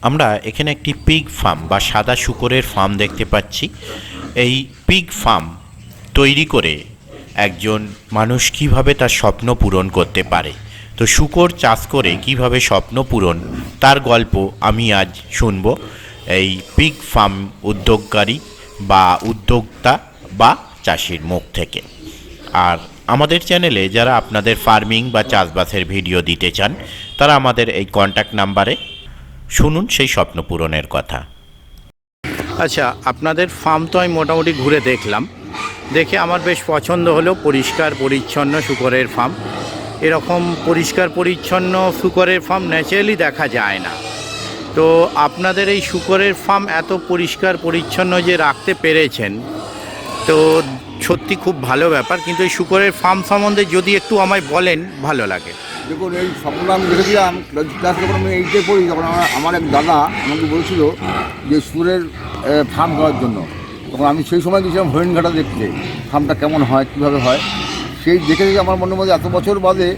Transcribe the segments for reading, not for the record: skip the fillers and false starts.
আমরা এখানে একটি পিগ ফার্ম বা সাদা শূকরের ফার্ম দেখতে পাচ্ছি। এই পিগ ফার্ম তৈরি করে একজন মানুষ কিভাবে তার স্বপ্ন পূরণ করতে পারে, তো শূকর চাষ করে কিভাবে স্বপ্ন পূরণ তার গল্প আমি আজ শুনব এই পিগ ফার্ম উদ্যোগকারী বা উদ্যোক্তা বা চাষির মুখ থেকে। আর আমাদের চ্যানেলে যারা আপনাদের ফার্মিং বা চাষবাসের ভিডিও দিতে চান তারা আমাদের এই কন্ট্যাক্ট নাম্বারে শুনুন সেই স্বপ্ন পূরণের কথা। আচ্ছা, আপনাদের ফার্ম তো আমি মোটামুটি ঘুরে দেখলাম, দেখে আমার বেশ পছন্দ হলো। পরিষ্কার পরিচ্ছন্ন শূকরের ফার্ম, এরকম পরিষ্কার পরিচ্ছন্ন শূকরের ফার্ম ন্যাচারালি দেখা যায় না। তো আপনাদের এই শূকরের ফার্ম এত পরিষ্কার পরিচ্ছন্ন যে রাখতে পেরেছেন, তো সত্যি খুব ভালো ব্যাপার। কিন্তু এই শূকরের ফার্ম সম্বন্ধে যদি একটু আমায় বলেন ভালো লাগে। দেখুন, এই স্বপ্ন আমি দেখেছিলাম ক্লাস যখন আমি এইটে পড়ি, তখন আমার এক দাদা আমাকে বলেছিল যে সুরের ফার্ম করার জন্য। তখন আমি সেই সময় গেছিলাম হরিণঘাটা দেখতে ফার্মটা কেমন হয়, কীভাবে হয়। সেই দেখে দেখে আমার মনের মধ্যে এত বছর বাদে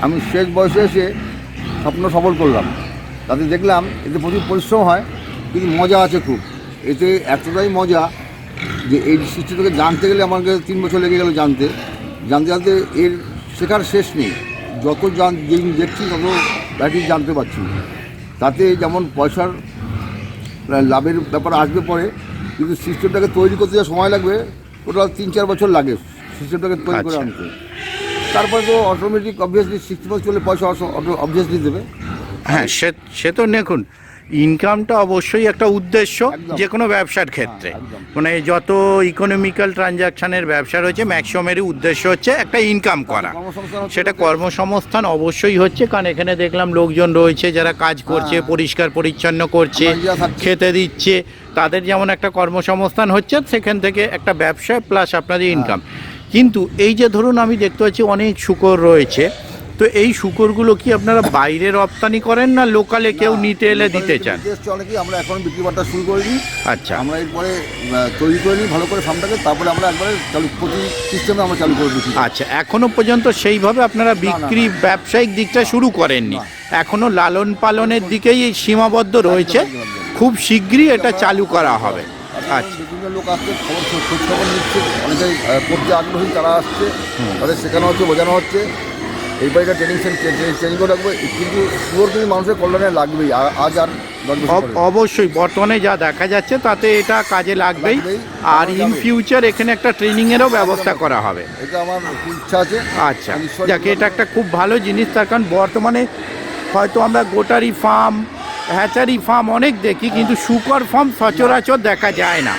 আমি শেষ বয়সে এসে স্বপ্ন সফল করলাম। তাতে দেখলাম এতে প্রচুর পরিশ্রম হয়, কিন্তু মজা আছে খুব। এতে এতটাই মজা যে এই সিস্টেমটাকে জানতে গেলে আমাকে 3 বছর লেগে গেল জানতে জানতে এর শেখার শেষ নেই। যত যেদিন দেখছি তত ব্যাটিং জানতে পারছি। তাতে যেমন পয়সার লাভের ব্যাপার আসবে পরে, কিন্তু সিস্টেমটাকে তৈরি করতে যা সময় লাগবে টোটাল 3-4 বছর লাগে সিস্টেমটাকে তৈরি করে আনতে। তারপরে তো অটোমেটিক অবভিয়াসলি সিস্টেম চলে, পয়সা অবভিয়াসলি দেবে। হ্যাঁ, সে তো দেখুন, ইনকামটা অবশ্যই একটা উদ্দেশ্য যে কোনো ব্যবসার ক্ষেত্রে। মানে যত ইকোনমিক্যাল ট্রানজাকশানের ব্যবসা রয়েছে ম্যাক্সিমামেরই উদ্দেশ্য হচ্ছে একটা ইনকাম করা। সেটা কর্মসংস্থান অবশ্যই হচ্ছে, কারণ এখানে দেখলাম লোকজন রয়েছে যারা কাজ করছে, পরিষ্কার পরিচ্ছন্ন করছে, খেতে দিচ্ছে, তাদের যেমন একটা কর্মসংস্থান হচ্ছে, সেখান থেকে একটা ব্যবসা প্লাস আপনাদের ইনকাম। কিন্তু এই যে ধরুন আমি দেখতে পাচ্ছি অনেক শূকর রয়েছে, তো এই শূকরগুলো কি আপনারা বাইরে রপ্তানি করেন না লোকালে কেউ নিতে এলে দিতে চান? অনেকেই আমরা এখন বিক্রি বার্তা শুরু করে দিই। আচ্ছা, আমরা এরপরে তৈরি করে নিই ভালো করে ফার্মটাকে, তারপরে আমরা একবারে প্রতি সিস্টেমে আমরা চালু করে দিচ্ছি। আচ্ছা, এখনো পর্যন্ত সেইভাবে আপনারা বিক্রি ব্যবসায়িক দিকটা শুরু করেননি, এখনো লালন পালনের দিকেই সীমাবদ্ধ রয়েছে। খুব শীঘ্রই এটা চালু করা হবে। আচ্ছা, বিভিন্ন লোক আসছে, খোঁজ খবর নিচ্ছে, অনেকেই পড়তে আগ্রহী, তারা আসছে, তাদের শেখানো হচ্ছে, বোঝানো হচ্ছে। এই বাড়িটা ট্রেনিং করে রাখবো, কিন্তু শুয়োর কিন্তু মানুষের কল্যাণে লাগবেই। আজ আর অবশ্যই বর্তমানে যা দেখা যাচ্ছে তাতে এটা কাজে লাগবেই। আর ইন ফিউচার এখানে একটা ট্রেনিংয়েরও ব্যবস্থা করা হবে, এটা আমার ইচ্ছা আছে। আচ্ছা, যাকে এটা একটা খুব ভালো জিনিস। তার কারণ বর্তমানে হয়তো আমরা গোটারি ফার্ম, হ্যাচারি ফার্ম অনেক দেখি, কিন্তু শূকর ফার্ম সচরাচর দেখা যায় না,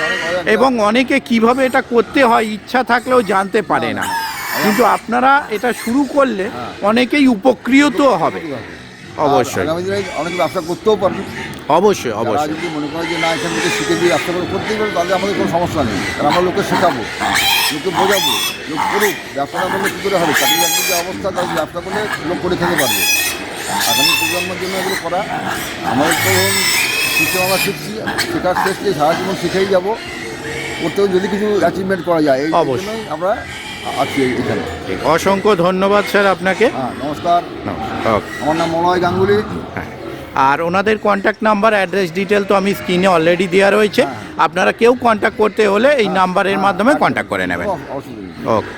এবং অনেকে কিভাবে এটা করতে হয় ইচ্ছা থাকলেও জানতে পারে না। কিন্তু আপনারা এটা শুরু করলে অনেকেই উপকৃত হবে। অবশ্যই অনেক ব্যবসা করতেও পারবে। অবশ্যই অবশ্যই যদি মনে করে যে না, এখান থেকে শিখে দিয়ে ব্যবসা করে করতেই পারবে, তাহলে আমাদের কোনো সমস্যা নেই। কারণ আমরা লোককে শেখাবো, লোককে বোঝাবো, লোক করুক। ব্যবসা না করলে কী করে হবে? চাকরি বাকরির যে অবস্থা, তাদের ব্যবসা করলে লোক করে খেতে পারবে। আগামী প্রজন্মের জন্য এগুলো করা আমাদের তো সিস্টেম আমরা শিখছি, শেখার শেষ নেই, সারা জীবন শিখেই যাবো। করতেও যদি কিছু অ্যাচিভমেন্ট করা যায়, এই জন্যই আমরা আছি এখানে। অসংখ্য ধন্যবাদ স্যার আপনাকে। হ্যাঁ, নমস্কার। আমার নাম মলয় গাঙ্গুলি। হ্যাঁ, আর ওনাদের কন্ট্যাক্ট নাম্বার, অ্যাড্রেস ডিটেল তো আমি স্ক্রিনে অলরেডি দেওয়া রয়েছে। আপনারা কেউ কন্ট্যাক্ট করতে হলে এই নাম্বারের মাধ্যমে কন্ট্যাক্ট করে নেবেন। অসুবিধা নেই। ওকে।